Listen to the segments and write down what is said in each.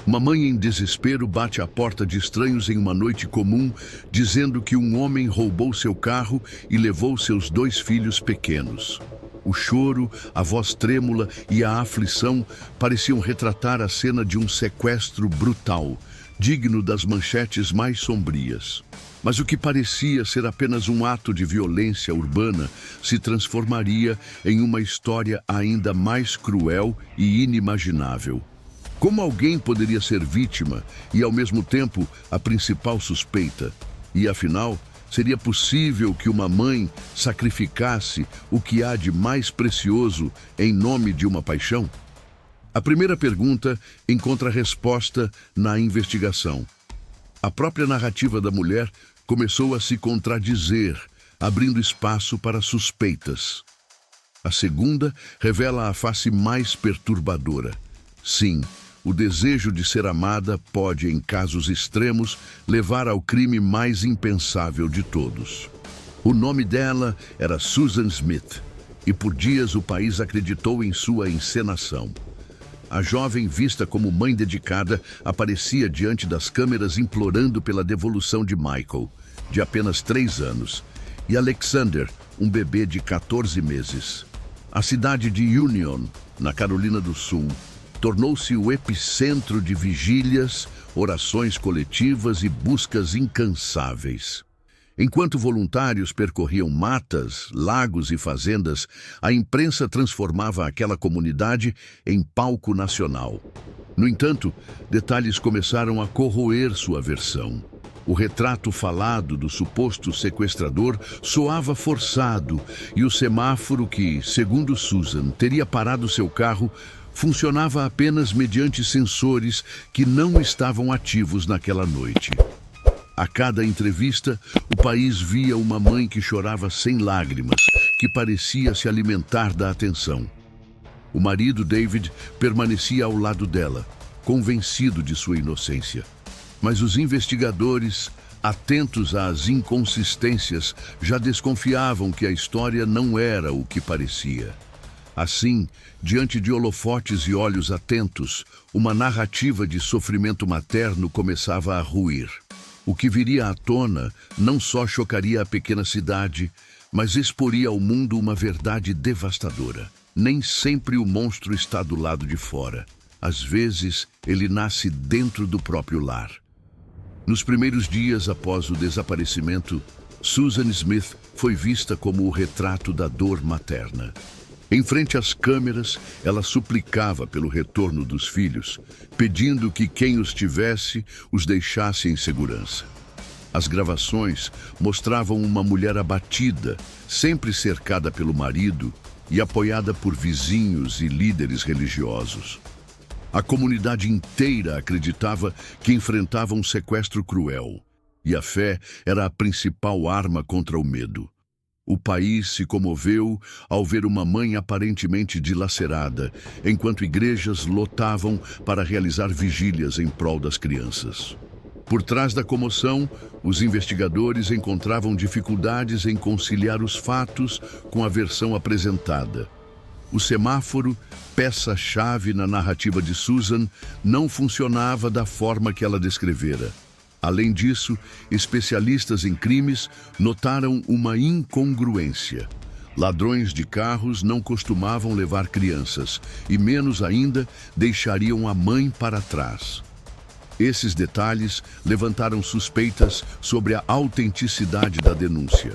Uma mãe em desespero bate à porta de estranhos em uma noite comum, dizendo que um homem roubou seu carro e levou seus 2 filhos pequenos. O choro, a voz trêmula e a aflição pareciam retratar a cena de um sequestro brutal, digno das manchetes mais sombrias. Mas o que parecia ser apenas um ato de violência urbana se transformaria em uma história ainda mais cruel e inimaginável. Como alguém poderia ser vítima e, ao mesmo tempo, a principal suspeita? E, afinal, seria possível que uma mãe sacrificasse o que há de mais precioso em nome de uma paixão? A primeira pergunta encontra resposta na investigação. A própria narrativa da mulher começou a se contradizer, abrindo espaço para suspeitas. A segunda revela a face mais perturbadora. Sim, o desejo de ser amada pode, em casos extremos, levar ao crime mais impensável de todos. O nome dela era Susan Smith, e por dias o país acreditou em sua encenação. A jovem, vista como mãe dedicada, aparecia diante das câmeras implorando pela devolução de Michael, de apenas 3 anos, e Alexander, um bebê de 14 meses. A cidade de Union, na Carolina do Sul, tornou-se o epicentro de vigílias, orações coletivas e buscas incansáveis. Enquanto voluntários percorriam matas, lagos e fazendas, a imprensa transformava aquela comunidade em palco nacional. No entanto, detalhes começaram a corroer sua versão. O retrato falado do suposto sequestrador soava forçado e o semáforo que, segundo Susan, teria parado seu carro funcionava apenas mediante sensores que não estavam ativos naquela noite. A cada entrevista, o país via uma mãe que chorava sem lágrimas, que parecia se alimentar da atenção. O marido, David, permanecia ao lado dela, convencido de sua inocência. Mas os investigadores, atentos às inconsistências, já desconfiavam que a história não era o que parecia. Assim, diante de holofotes e olhos atentos, uma narrativa de sofrimento materno começava a ruir. O que viria à tona não só chocaria a pequena cidade, mas exporia ao mundo uma verdade devastadora. Nem sempre o monstro está do lado de fora. Às vezes, ele nasce dentro do próprio lar. Nos primeiros dias após o desaparecimento, Susan Smith foi vista como o retrato da dor materna. Em frente às câmeras, ela suplicava pelo retorno dos filhos, pedindo que quem os tivesse os deixasse em segurança. As gravações mostravam uma mulher abatida, sempre cercada pelo marido e apoiada por vizinhos e líderes religiosos. A comunidade inteira acreditava que enfrentava um sequestro cruel, e a fé era a principal arma contra o medo. O país se comoveu ao ver uma mãe aparentemente dilacerada, enquanto igrejas lotavam para realizar vigílias em prol das crianças. Por trás da comoção, os investigadores encontravam dificuldades em conciliar os fatos com a versão apresentada. O semáforo, peça-chave na narrativa de Susan, não funcionava da forma que ela descrevera. Além disso, especialistas em crimes notaram uma incongruência. Ladrões de carros não costumavam levar crianças e, menos ainda, deixariam a mãe para trás. Esses detalhes levantaram suspeitas sobre a autenticidade da denúncia.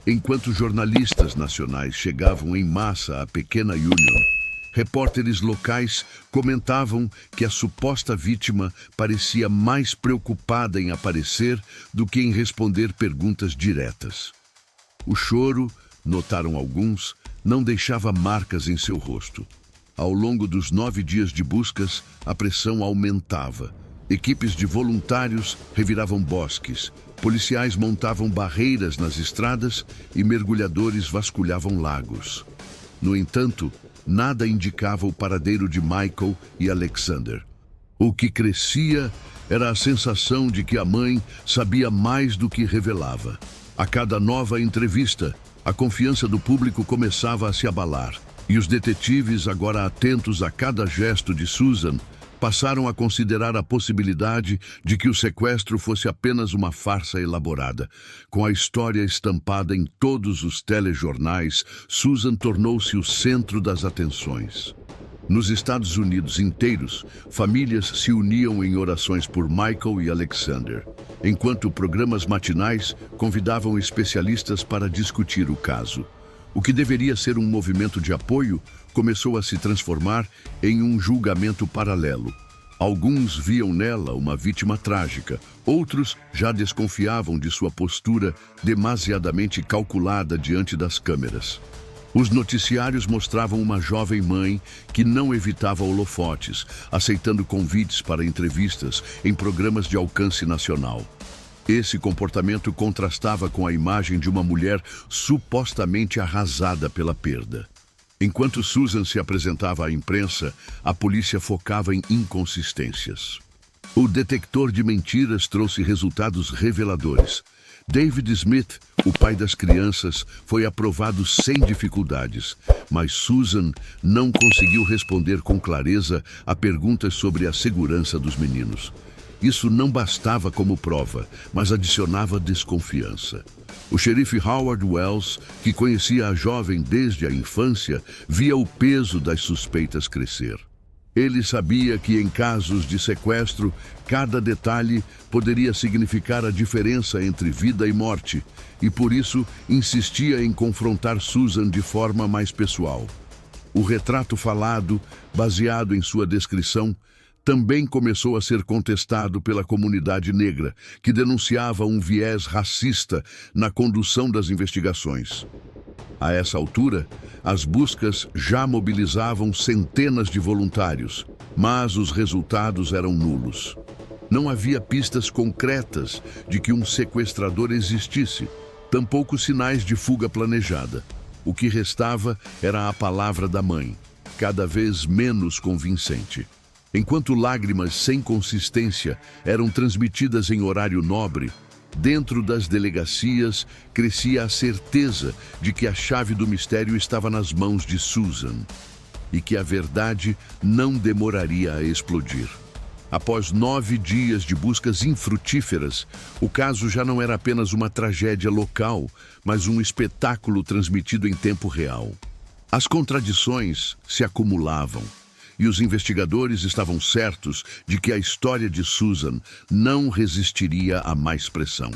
Enquanto jornalistas nacionais chegavam em massa à pequena Union, repórteres locais comentavam que a suposta vítima parecia mais preocupada em aparecer do que em responder perguntas diretas. O choro, notaram alguns, não deixava marcas em seu rosto. Ao longo dos 9 dias de buscas, a pressão aumentava. Equipes de voluntários reviravam bosques, policiais montavam barreiras nas estradas e mergulhadores vasculhavam lagos. No entanto, nada indicava o paradeiro de Michael e Alexander. O que crescia era a sensação de que a mãe sabia mais do que revelava. A cada nova entrevista, a confiança do público começava a se abalar, e os detetives, agora atentos a cada gesto de Susan, passaram a considerar a possibilidade de que o sequestro fosse apenas uma farsa elaborada. Com a história estampada em todos os telejornais, Susan tornou-se o centro das atenções. Nos Estados Unidos inteiros, famílias se uniam em orações por Michael e Alexander, enquanto programas matinais convidavam especialistas para discutir o caso. O que deveria ser um movimento de apoio começou a se transformar em um julgamento paralelo. Alguns viam nela uma vítima trágica, outros já desconfiavam de sua postura demasiadamente calculada diante das câmeras. Os noticiários mostravam uma jovem mãe que não evitava holofotes, aceitando convites para entrevistas em programas de alcance nacional. Esse comportamento contrastava com a imagem de uma mulher supostamente arrasada pela perda. Enquanto Susan se apresentava à imprensa, a polícia focava em inconsistências. O detector de mentiras trouxe resultados reveladores. David Smith, o pai das crianças, foi aprovado sem dificuldades, mas Susan não conseguiu responder com clareza a perguntas sobre a segurança dos meninos. Isso não bastava como prova, mas adicionava desconfiança. O xerife Howard Wells, que conhecia a jovem desde a infância, via o peso das suspeitas crescer. Ele sabia que em casos de sequestro, cada detalhe poderia significar a diferença entre vida e morte, e por isso insistia em confrontar Susan de forma mais pessoal. O retrato falado, baseado em sua descrição, também começou a ser contestado pela comunidade negra, que denunciava um viés racista na condução das investigações. A essa altura, as buscas já mobilizavam centenas de voluntários, mas os resultados eram nulos. Não havia pistas concretas de que um sequestrador existisse, tampouco sinais de fuga planejada. O que restava era a palavra da mãe, cada vez menos convincente. Enquanto lágrimas sem consistência eram transmitidas em horário nobre, dentro das delegacias crescia a certeza de que a chave do mistério estava nas mãos de Susan e que a verdade não demoraria a explodir. Após 9 dias de buscas infrutíferas, o caso já não era apenas uma tragédia local, mas um espetáculo transmitido em tempo real. As contradições se acumulavam. E os investigadores estavam certos de que a história de Susan não resistiria a mais pressão.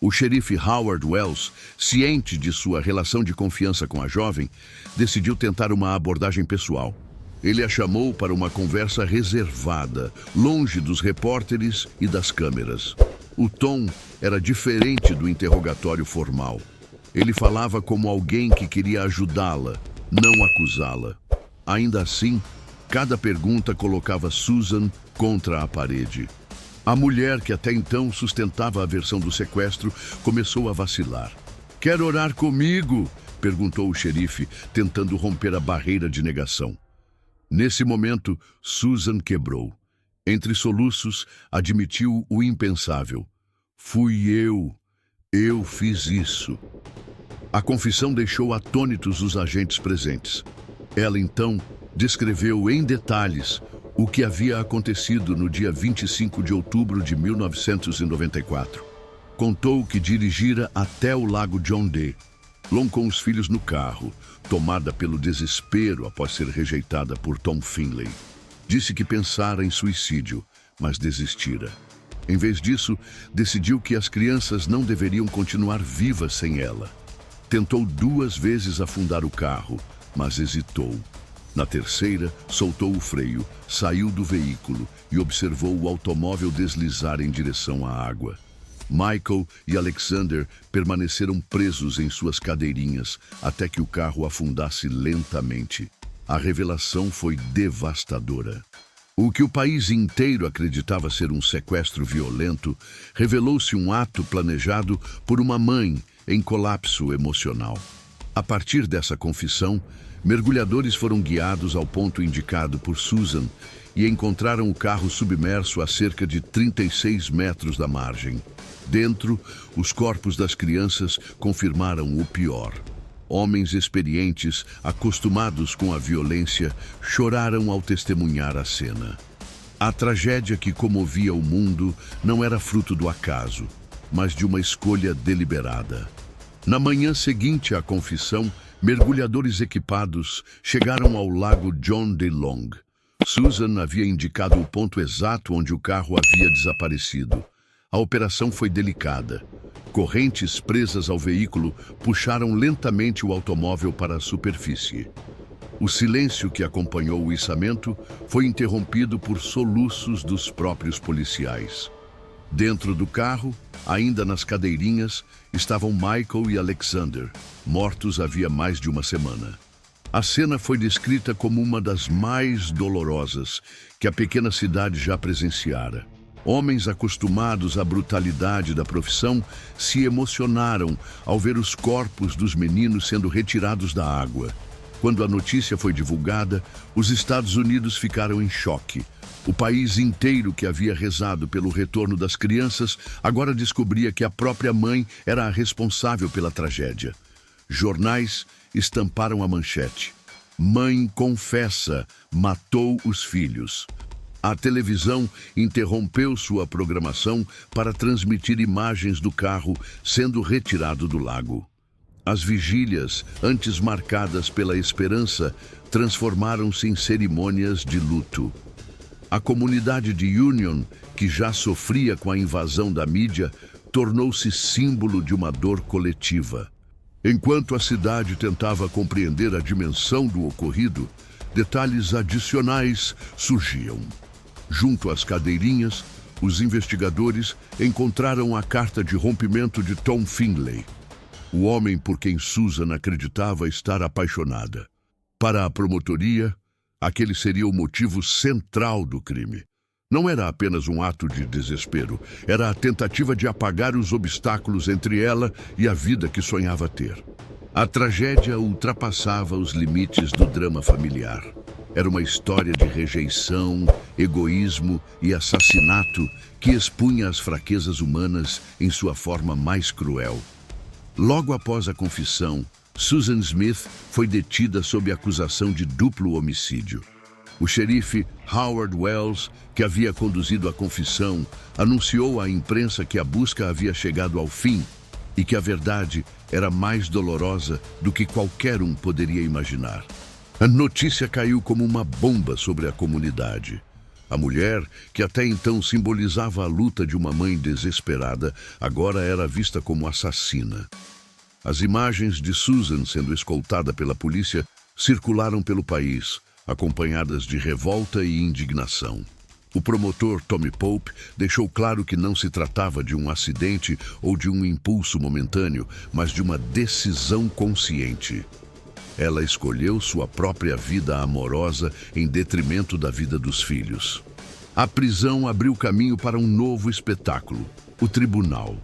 O xerife Howard Wells, ciente de sua relação de confiança com a jovem, decidiu tentar uma abordagem pessoal. Ele a chamou para uma conversa reservada, longe dos repórteres e das câmeras. O tom era diferente do interrogatório formal. Ele falava como alguém que queria ajudá-la, não acusá-la. Ainda assim, cada pergunta colocava Susan contra a parede. A mulher, que até então sustentava a versão do sequestro, começou a vacilar. "Quer orar comigo?", perguntou o xerife, tentando romper a barreira de negação. Nesse momento, Susan quebrou. Entre soluços, admitiu o impensável. "Fui eu. Eu fiz isso." A confissão deixou atônitos os agentes presentes. Ela, então, descreveu em detalhes o que havia acontecido no dia 25 de outubro de 1994. Contou que dirigira até o lago John Day, com os filhos no carro, tomada pelo desespero após ser rejeitada por Tom Finley. Disse que pensara em suicídio, mas desistira. Em vez disso, decidiu que as crianças não deveriam continuar vivas sem ela. Tentou 2 vezes afundar o carro, mas hesitou. Na terceira, soltou o freio, saiu do veículo e observou o automóvel deslizar em direção à água. Michael e Alexander permaneceram presos em suas cadeirinhas até que o carro afundasse lentamente. A revelação foi devastadora. O que o país inteiro acreditava ser um sequestro violento revelou-se um ato planejado por uma mãe em colapso emocional. A partir dessa confissão, mergulhadores foram guiados ao ponto indicado por Susan e encontraram o carro submerso a cerca de 36 metros da margem. Dentro, os corpos das crianças confirmaram o pior. Homens experientes, acostumados com a violência, choraram ao testemunhar a cena. A tragédia que comovia o mundo não era fruto do acaso, mas de uma escolha deliberada. Na manhã seguinte à confissão, mergulhadores equipados chegaram ao lago John DeLong. Susan havia indicado o ponto exato onde o carro havia desaparecido. A operação foi delicada. Correntes presas ao veículo puxaram lentamente o automóvel para a superfície. O silêncio que acompanhou o içamento foi interrompido por soluços dos próprios policiais. Dentro do carro, ainda nas cadeirinhas, estavam Michael e Alexander, mortos havia mais de uma semana. A cena foi descrita como uma das mais dolorosas que a pequena cidade já presenciara. Homens acostumados à brutalidade da profissão se emocionaram ao ver os corpos dos meninos sendo retirados da água. Quando a notícia foi divulgada, os Estados Unidos ficaram em choque. O país inteiro que havia rezado pelo retorno das crianças agora descobria que a própria mãe era a responsável pela tragédia. Jornais estamparam a manchete: "Mãe confessa, matou os filhos." A televisão interrompeu sua programação para transmitir imagens do carro sendo retirado do lago. As vigílias, antes marcadas pela esperança, transformaram-se em cerimônias de luto. A comunidade de Union, que já sofria com a invasão da mídia, tornou-se símbolo de uma dor coletiva. Enquanto a cidade tentava compreender a dimensão do ocorrido, detalhes adicionais surgiam. Junto às cadeirinhas, os investigadores encontraram a carta de rompimento de Tom Findlay, o homem por quem Susan acreditava estar apaixonada. Para a promotoria, aquele seria o motivo central do crime. Não era apenas um ato de desespero, era a tentativa de apagar os obstáculos entre ela e a vida que sonhava ter. A tragédia ultrapassava os limites do drama familiar. Era uma história de rejeição, egoísmo e assassinato que expunha as fraquezas humanas em sua forma mais cruel. Logo após a confissão, Susan Smith foi detida sob acusação de duplo homicídio. O xerife Howard Wells, que havia conduzido a confissão, anunciou à imprensa que a busca havia chegado ao fim e que a verdade era mais dolorosa do que qualquer um poderia imaginar. A notícia caiu como uma bomba sobre a comunidade. A mulher, que até então simbolizava a luta de uma mãe desesperada, agora era vista como assassina. As imagens de Susan sendo escoltada pela polícia circularam pelo país, acompanhadas de revolta e indignação. O promotor Tommy Pope deixou claro que não se tratava de um acidente ou de um impulso momentâneo, mas de uma decisão consciente. Ela escolheu sua própria vida amorosa em detrimento da vida dos filhos. A prisão abriu caminho para um novo espetáculo, o tribunal.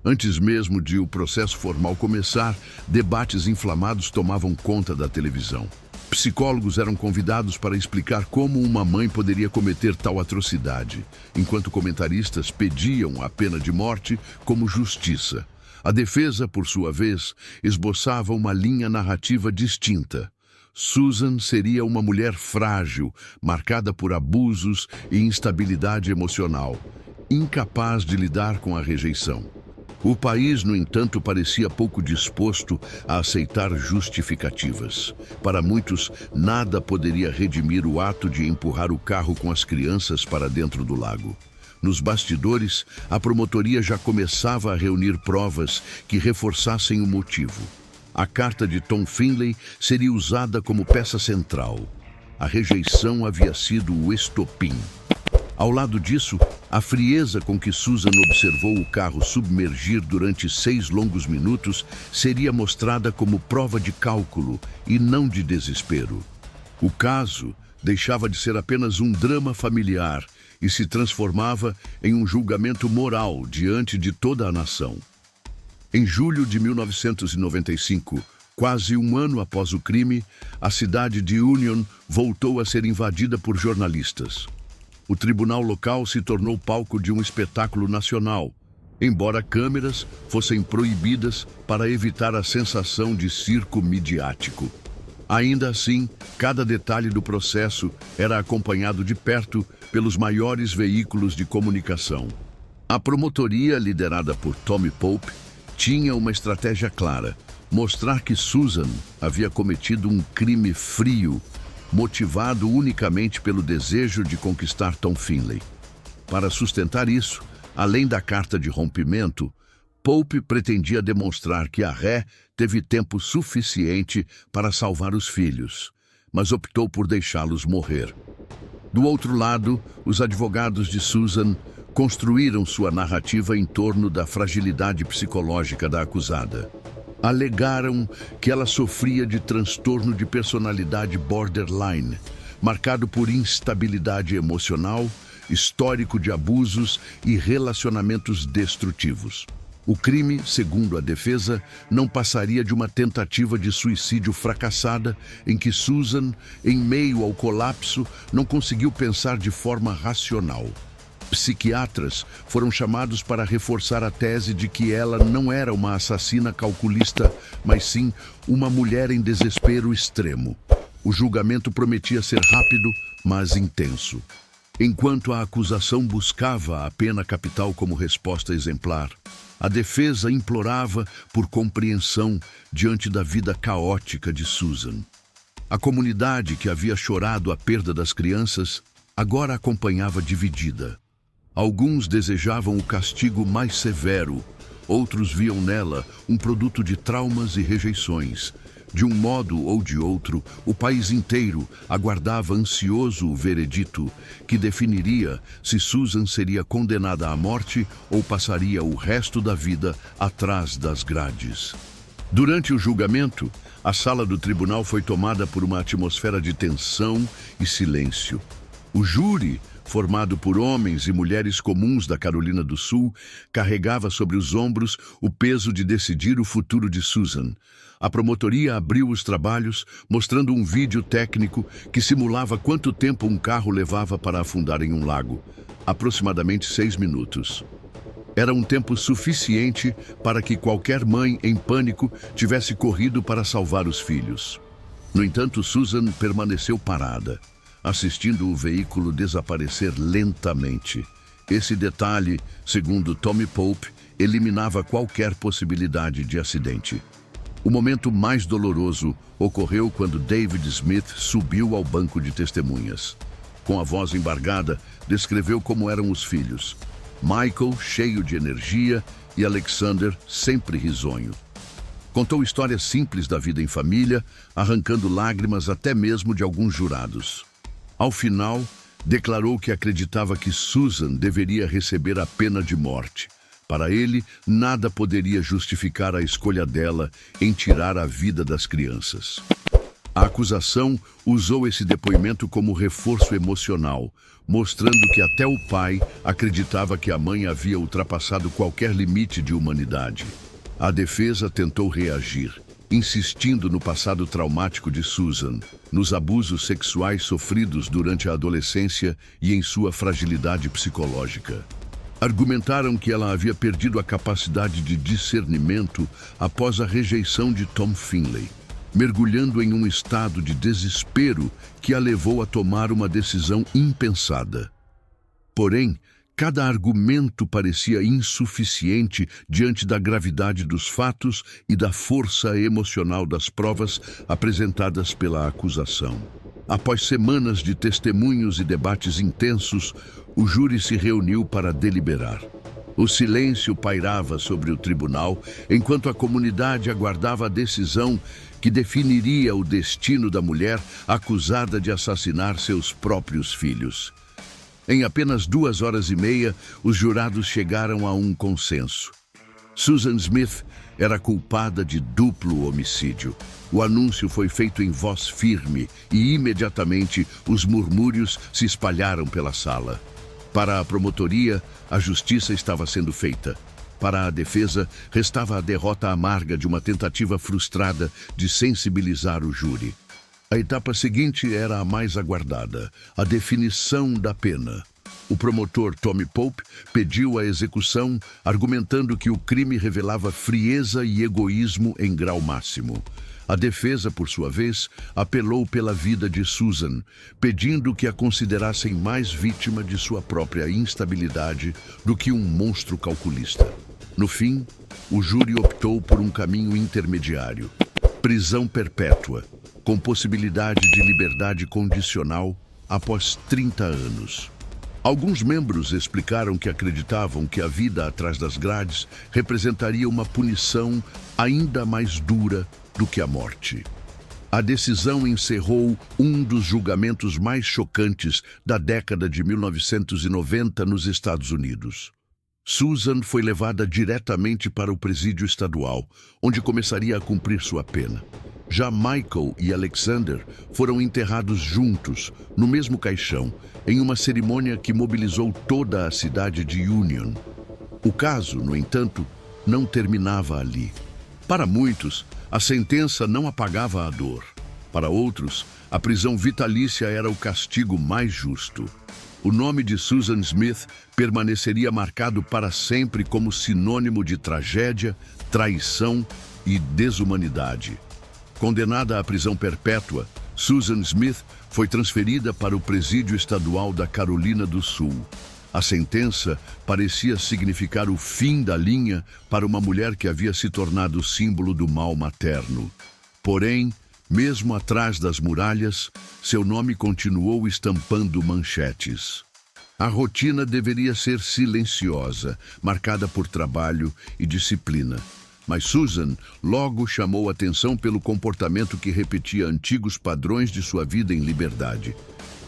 Antes mesmo de o processo formal começar, debates inflamados tomavam conta da televisão. Psicólogos eram convidados para explicar como uma mãe poderia cometer tal atrocidade, enquanto comentaristas pediam a pena de morte como justiça. A defesa, por sua vez, esboçava uma linha narrativa distinta. Susan seria uma mulher frágil, marcada por abusos e instabilidade emocional, incapaz de lidar com a rejeição. O país, no entanto, parecia pouco disposto a aceitar justificativas. Para muitos, nada poderia redimir o ato de empurrar o carro com as crianças para dentro do lago. Nos bastidores, a promotoria já começava a reunir provas que reforçassem o motivo. A carta de Tom Findlay seria usada como peça central. A rejeição havia sido o estopim. Ao lado disso, a frieza com que Susan observou o carro submergir durante 6 longos minutos seria mostrada como prova de cálculo e não de desespero. O caso deixava de ser apenas um drama familiar e se transformava em um julgamento moral diante de toda a nação. Em julho de 1995, quase um ano após o crime, a cidade de Union voltou a ser invadida por jornalistas. O tribunal local se tornou palco de um espetáculo nacional, embora câmeras fossem proibidas para evitar a sensação de circo midiático. Ainda assim, cada detalhe do processo era acompanhado de perto pelos maiores veículos de comunicação. A promotoria, liderada por Tommy Pope, tinha uma estratégia clara: mostrar que Susan havia cometido um crime frio, motivado unicamente pelo desejo de conquistar Tom Finlay. Para sustentar isso, além da carta de rompimento, Pope pretendia demonstrar que a ré teve tempo suficiente para salvar os filhos, mas optou por deixá-los morrer. Do outro lado, os advogados de Susan construíram sua narrativa em torno da fragilidade psicológica da acusada. Alegaram que ela sofria de transtorno de personalidade borderline, marcado por instabilidade emocional, histórico de abusos e relacionamentos destrutivos. O crime, segundo a defesa, não passaria de uma tentativa de suicídio fracassada em que Susan, em meio ao colapso, não conseguiu pensar de forma racional. Psiquiatras foram chamados para reforçar a tese de que ela não era uma assassina calculista, mas sim uma mulher em desespero extremo. O julgamento prometia ser rápido, mas intenso. Enquanto a acusação buscava a pena capital como resposta exemplar, a defesa implorava por compreensão diante da vida caótica de Susan. A comunidade que havia chorado a perda das crianças agora acompanhava dividida. Alguns desejavam o castigo mais severo, outros viam nela um produto de traumas e rejeições. De um modo ou de outro, o país inteiro aguardava ansioso o veredito que definiria se Susan seria condenada à morte ou passaria o resto da vida atrás das grades. Durante o julgamento, a sala do tribunal foi tomada por uma atmosfera de tensão e silêncio. O júri, formado por homens e mulheres comuns da Carolina do Sul, carregava sobre os ombros o peso de decidir o futuro de Susan. A promotoria abriu os trabalhos, mostrando um vídeo técnico que simulava quanto tempo um carro levava para afundar em um lago. Aproximadamente 6 minutos. Era um tempo suficiente para que qualquer mãe em pânico tivesse corrido para salvar os filhos. No entanto, Susan permaneceu parada, assistindo o veículo desaparecer lentamente. Esse detalhe, segundo Tommy Pope, eliminava qualquer possibilidade de acidente. O momento mais doloroso ocorreu quando David Smith subiu ao banco de testemunhas. Com a voz embargada, descreveu como eram os filhos: Michael, cheio de energia, e Alexander, sempre risonho. Contou histórias simples da vida em família, arrancando lágrimas até mesmo de alguns jurados. Ao final, declarou que acreditava que Susan deveria receber a pena de morte. Para ele, nada poderia justificar a escolha dela em tirar a vida das crianças. A acusação usou esse depoimento como reforço emocional, mostrando que até o pai acreditava que a mãe havia ultrapassado qualquer limite de humanidade. A defesa tentou reagir, insistindo no passado traumático de Susan, nos abusos sexuais sofridos durante a adolescência e em sua fragilidade psicológica. Argumentaram que ela havia perdido a capacidade de discernimento após a rejeição de Tom Finlay, mergulhando em um estado de desespero que a levou a tomar uma decisão impensada. Porém, cada argumento parecia insuficiente diante da gravidade dos fatos e da força emocional das provas apresentadas pela acusação. Após semanas de testemunhos e debates intensos, o júri se reuniu para deliberar. O silêncio pairava sobre o tribunal, enquanto a comunidade aguardava a decisão que definiria o destino da mulher acusada de assassinar seus próprios filhos. Em apenas 2 horas e meia, os jurados chegaram a um consenso. Susan Smith era culpada de duplo homicídio. O anúncio foi feito em voz firme e imediatamente os murmúrios se espalharam pela sala. Para a promotoria, a justiça estava sendo feita. Para a defesa, restava a derrota amarga de uma tentativa frustrada de sensibilizar o júri. A etapa seguinte era a mais aguardada, a definição da pena. O promotor Tommy Pope pediu a execução, argumentando que o crime revelava frieza e egoísmo em grau máximo. A defesa, por sua vez, apelou pela vida de Susan, pedindo que a considerassem mais vítima de sua própria instabilidade do que um monstro calculista. No fim, o júri optou por um caminho intermediário: prisão perpétua, com possibilidade de liberdade condicional após 30 anos. Alguns membros explicaram que acreditavam que a vida atrás das grades representaria uma punição ainda mais dura do que a morte. A decisão encerrou um dos julgamentos mais chocantes da década de 1990 nos Estados Unidos. Susan foi levada diretamente para o presídio estadual, onde começaria a cumprir sua pena. Já Michael e Alexander foram enterrados juntos, no mesmo caixão, em uma cerimônia que mobilizou toda a cidade de Union. O caso, no entanto, não terminava ali. Para muitos, a sentença não apagava a dor. Para outros, a prisão vitalícia era o castigo mais justo. O nome de Susan Smith permaneceria marcado para sempre como sinônimo de tragédia, traição e desumanidade. Condenada à prisão perpétua, Susan Smith foi transferida para o presídio estadual da Carolina do Sul. A sentença parecia significar o fim da linha para uma mulher que havia se tornado símbolo do mal materno. Porém, mesmo atrás das muralhas, seu nome continuou estampando manchetes. A rotina deveria ser silenciosa, marcada por trabalho e disciplina. Mas Susan logo chamou atenção pelo comportamento que repetia antigos padrões de sua vida em liberdade.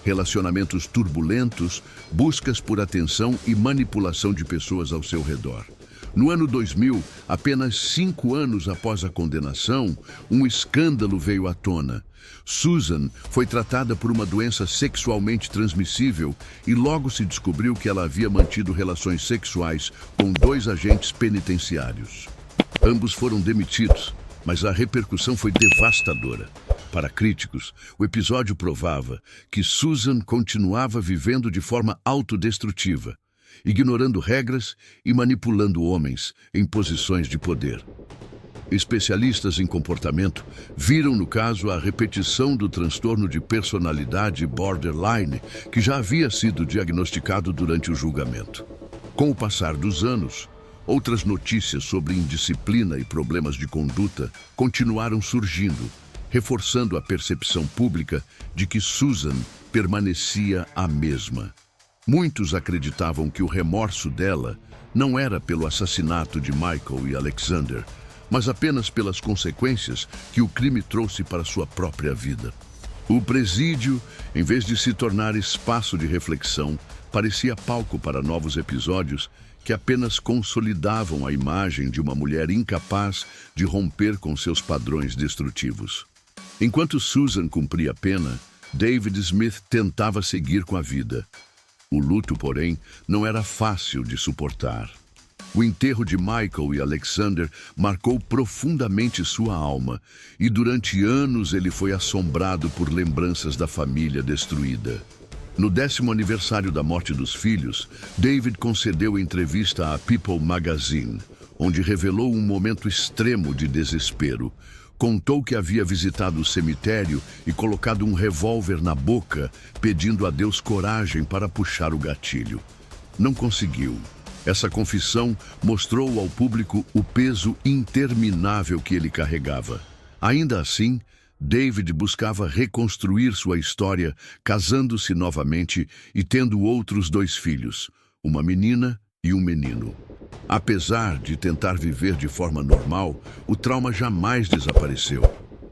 Relacionamentos turbulentos, buscas por atenção e manipulação de pessoas ao seu redor. No ano 2000, apenas 5 anos após a condenação, um escândalo veio à tona. Susan foi tratada por uma doença sexualmente transmissível e logo se descobriu que ela havia mantido relações sexuais com 2 agentes penitenciários. Ambos foram demitidos, mas a repercussão foi devastadora. Para críticos, o episódio provava que Susan continuava vivendo de forma autodestrutiva, ignorando regras e manipulando homens em posições de poder. Especialistas em comportamento viram no caso a repetição do transtorno de personalidade borderline, que já havia sido diagnosticado durante o julgamento. Com o passar dos anos, outras notícias sobre indisciplina e problemas de conduta continuaram surgindo, reforçando a percepção pública de que Susan permanecia a mesma. Muitos acreditavam que o remorso dela não era pelo assassinato de Michael e Alexander, mas apenas pelas consequências que o crime trouxe para sua própria vida. O presídio, em vez de se tornar espaço de reflexão, parecia palco para novos episódios que apenas consolidavam a imagem de uma mulher incapaz de romper com seus padrões destrutivos. Enquanto Susan cumpria a pena, David Smith tentava seguir com a vida. O luto, porém, não era fácil de suportar. O enterro de Michael e Alexander marcou profundamente sua alma, e durante anos ele foi assombrado por lembranças da família destruída. No 10º aniversário da morte dos filhos, David concedeu entrevista à People Magazine, onde revelou um momento extremo de desespero. Contou que havia visitado o cemitério e colocado um revólver na boca, pedindo a Deus coragem para puxar o gatilho. Não conseguiu. Essa confissão mostrou ao público o peso interminável que ele carregava. Ainda assim, David buscava reconstruir sua história, casando-se novamente e tendo outros 2 filhos, uma menina e um menino. Apesar de tentar viver de forma normal, o trauma jamais desapareceu.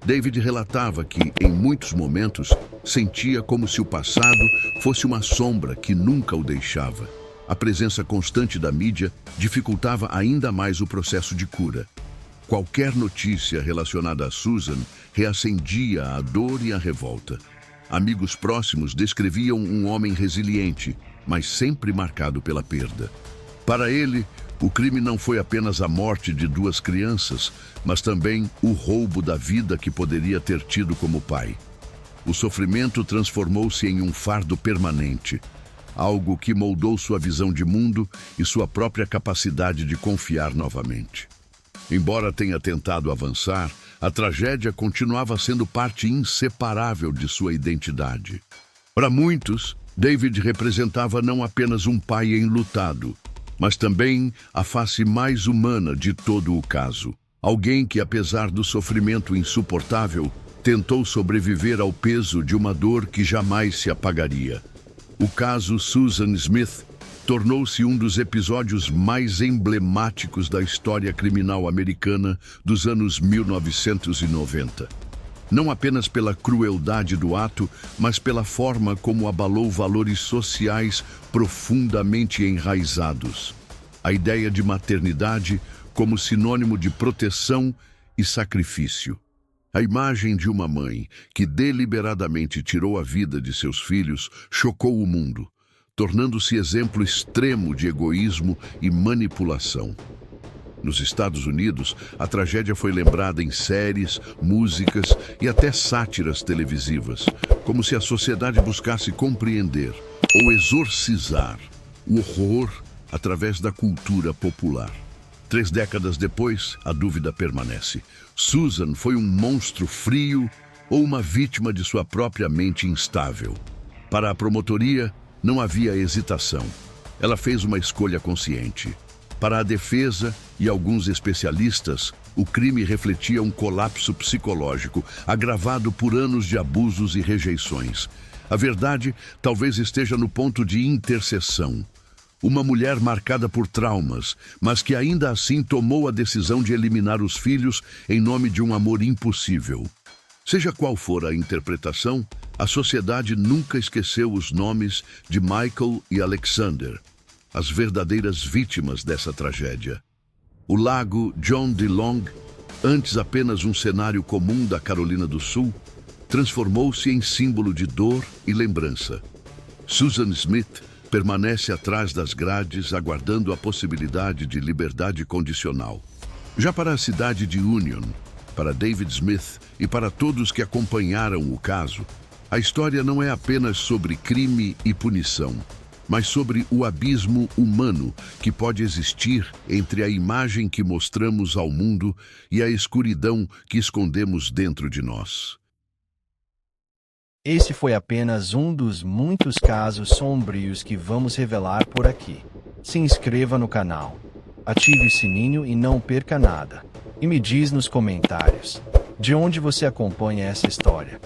David relatava que, em muitos momentos, sentia como se o passado fosse uma sombra que nunca o deixava. A presença constante da mídia dificultava ainda mais o processo de cura. Qualquer notícia relacionada a Susan reacendia a dor e a revolta. Amigos próximos descreviam um homem resiliente, mas sempre marcado pela perda. Para ele, o crime não foi apenas a morte de 2 crianças, mas também o roubo da vida que poderia ter tido como pai. O sofrimento transformou-se em um fardo permanente. algo que moldou sua visão de mundo e sua própria capacidade de confiar novamente. Embora tenha tentado avançar, a tragédia continuava sendo parte inseparável de sua identidade. Para muitos, David representava não apenas um pai enlutado, mas também a face mais humana de todo o caso. Alguém que, apesar do sofrimento insuportável, tentou sobreviver ao peso de uma dor que jamais se apagaria. O caso Susan Smith tornou-se um dos episódios mais emblemáticos da história criminal americana dos anos 1990. Não apenas pela crueldade do ato, mas pela forma como abalou valores sociais profundamente enraizados. A ideia de maternidade como sinônimo de proteção e sacrifício. A imagem de uma mãe que deliberadamente tirou a vida de seus filhos chocou o mundo, tornando-se exemplo extremo de egoísmo e manipulação. Nos Estados Unidos, a tragédia foi lembrada em séries, músicas e até sátiras televisivas, como se a sociedade buscasse compreender ou exorcizar o horror através da cultura popular. 3 décadas depois, a dúvida permanece. Susan foi um monstro frio ou uma vítima de sua própria mente instável? Para a promotoria, não havia hesitação. Ela fez uma escolha consciente. Para a defesa e alguns especialistas, o crime refletia um colapso psicológico, agravado por anos de abusos e rejeições. A verdade talvez esteja no ponto de interseção. Uma mulher marcada por traumas, mas que ainda assim tomou a decisão de eliminar os filhos em nome de um amor impossível. Seja qual for a interpretação, a sociedade nunca esqueceu os nomes de Michael e Alexander, as verdadeiras vítimas dessa tragédia. O lago John DeLong, antes apenas um cenário comum da Carolina do Sul, transformou-se em símbolo de dor e lembrança. Susan Smith permanece atrás das grades, aguardando a possibilidade de liberdade condicional. Já para a cidade de Union, para David Smith e para todos que acompanharam o caso, a história não é apenas sobre crime e punição, mas sobre o abismo humano que pode existir entre a imagem que mostramos ao mundo e a escuridão que escondemos dentro de nós. Esse foi apenas um dos muitos casos sombrios que vamos revelar por aqui. Se inscreva no canal, ative o sininho e não perca nada. E me diz nos comentários de onde você acompanha essa história.